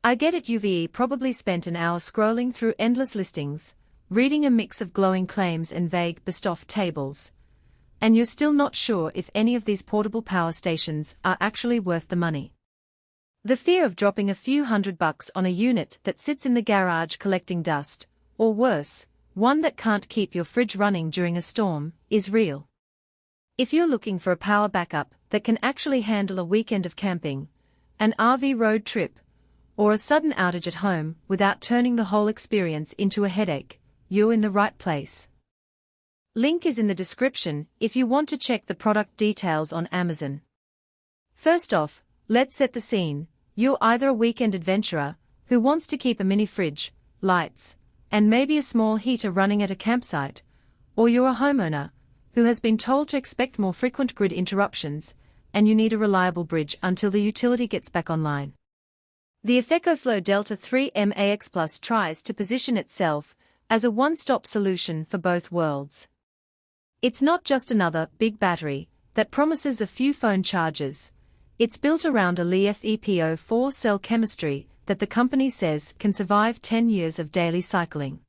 I get it. You've probably spent an hour scrolling through endless listings, reading a mix of glowing claims and vague best-of tables, and you're still not sure if any of these portable power stations are actually worth the money. The fear of dropping a few $100 on a unit that sits in the garage collecting dust, or worse, one that can't keep your fridge running during a storm, is real. If you're looking for a power backup that can actually handle a weekend of camping, an RV road trip, or a sudden outage at home without turning the whole experience into a headache, you're in the right place. Link is in the description if you want to check the product details on Amazon. First off, let's set the scene. You're either a weekend adventurer who wants to keep a mini fridge, lights, and maybe a small heater running at a campsite, or you're a homeowner who has been told to expect more frequent grid interruptions, and you need a reliable bridge until the utility gets back online. The ECOFLOW Delta 3 MAX Plus tries to position itself as a one-stop solution for both worlds. It's not just another big battery that promises a few phone charges. It's built around a LiFePO 4-cell chemistry that the company says can survive 10 years of daily cycling.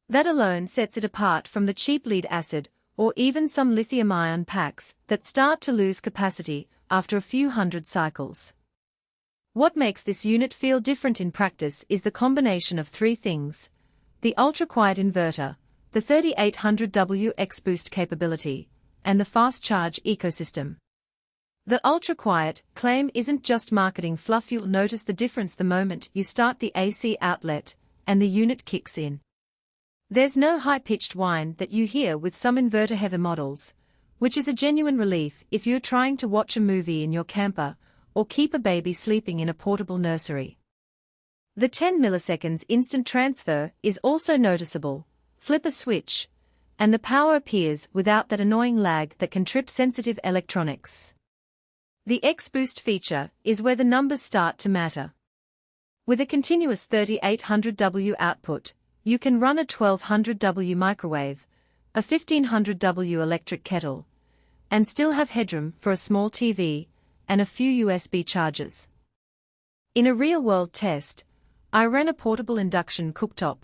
That alone sets it apart from the cheap lead-acid or even some lithium-ion packs that start to lose capacity after a few hundred cycles. What makes this unit feel different in practice is the combination of three things: the ultra-quiet inverter, the 3800W X-Boost capability, and the fast charge ecosystem. The ultra-quiet claim isn't just marketing fluff. You'll notice the difference the moment you start the AC outlet and the unit kicks in. There's no high-pitched whine that you hear with some inverter-heavy models, which is a genuine relief if you're trying to watch a movie in your camper or keep a baby sleeping in a portable nursery. The 10 milliseconds instant transfer is also noticeable. Flip a switch, and the power appears without that annoying lag that can trip sensitive electronics. The X-Boost feature is where the numbers start to matter. With a continuous 3800W output, you can run a 1200W microwave, a 1500W electric kettle, and still have headroom for a small TV and a few USB chargers. In a real-world test, I ran a portable induction cooktop,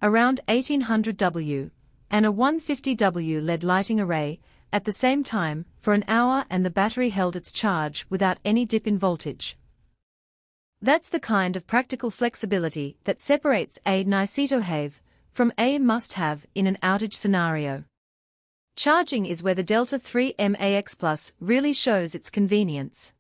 around 1800W, and a 150W LED lighting array at the same time for an hour, and the battery held its charge without any dip in voltage. That's the kind of practical flexibility that separates a nice-to-have from a must-have in an outage scenario. Charging is where the Delta 3 MAX Plus really shows its convenience.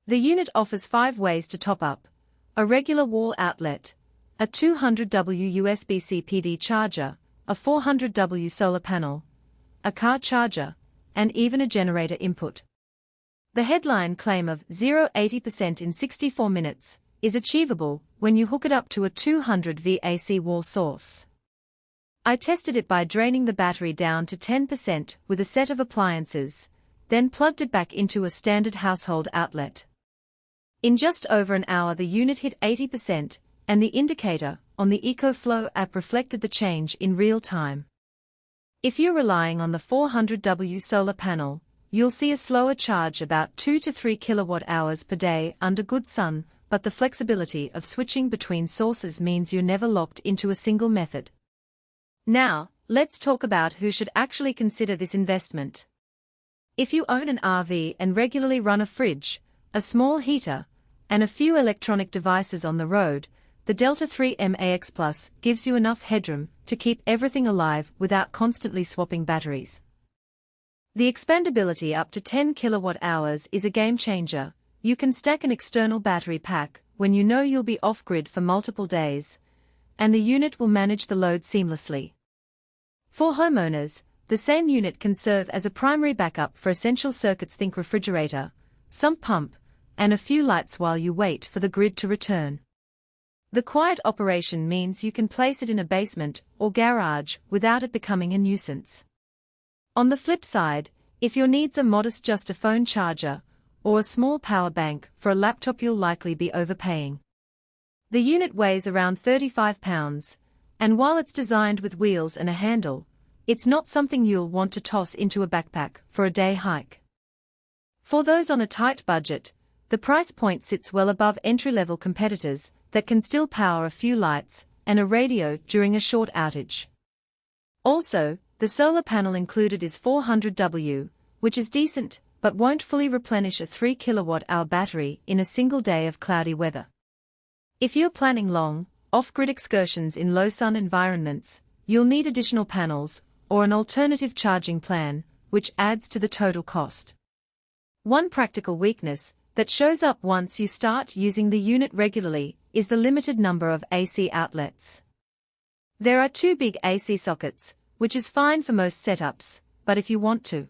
The unit offers 5 ways to top up: a regular wall outlet, a 200W USB-C PD charger, a 400W solar panel, a car charger, and even a generator input. The headline claim of 0-80% in 64 minutes is achievable when you hook it up to a 200V AC wall source. I tested it by draining the battery down to 10% with a set of appliances, then plugged it back into a standard household outlet. In just over an hour the unit hit 80%, and the indicator on the ECOFLOW app reflected the change in real time. If you're relying on the 400W solar panel, you'll see a slower charge, about 2 to 3 kilowatt-hours per day under good sun, but the flexibility of switching between sources means you're never locked into a single method. Now, let's talk about who should actually consider this investment. If you own an RV and regularly run a fridge, a small heater, and a few electronic devices on the road, the Delta 3 MAX Plus gives you enough headroom to keep everything alive without constantly swapping batteries. The expandability up to 10 kilowatt-hours is a game-changer. You can stack an external battery pack when you know you'll be off-grid for multiple days, and the unit will manage the load seamlessly. For homeowners, the same unit can serve as a primary backup for essential circuits. Think refrigerator, sump pump, and a few lights while you wait for the grid to return. The quiet operation means you can place it in a basement or garage without it becoming a nuisance. On the flip side, if your needs are modest, just a phone charger or a small power bank for a laptop, you'll likely be overpaying. The unit weighs around 35 pounds, and while it's designed with wheels and a handle, it's not something you'll want to toss into a backpack for a day hike. For those on a tight budget, the price point sits well above entry-level competitors that can still power a few lights and a radio during a short outage. Also, the solar panel included is 400W, which is decent, but won't fully replenish a 3 kWh battery in a single day of cloudy weather. If you're planning long, off-grid excursions in low-sun environments, you'll need additional panels or an alternative charging plan, which adds to the total cost. One practical weakness that shows up once you start using the unit regularly is the limited number of AC outlets. There are 2 big AC sockets, which is fine for most setups, but if you want to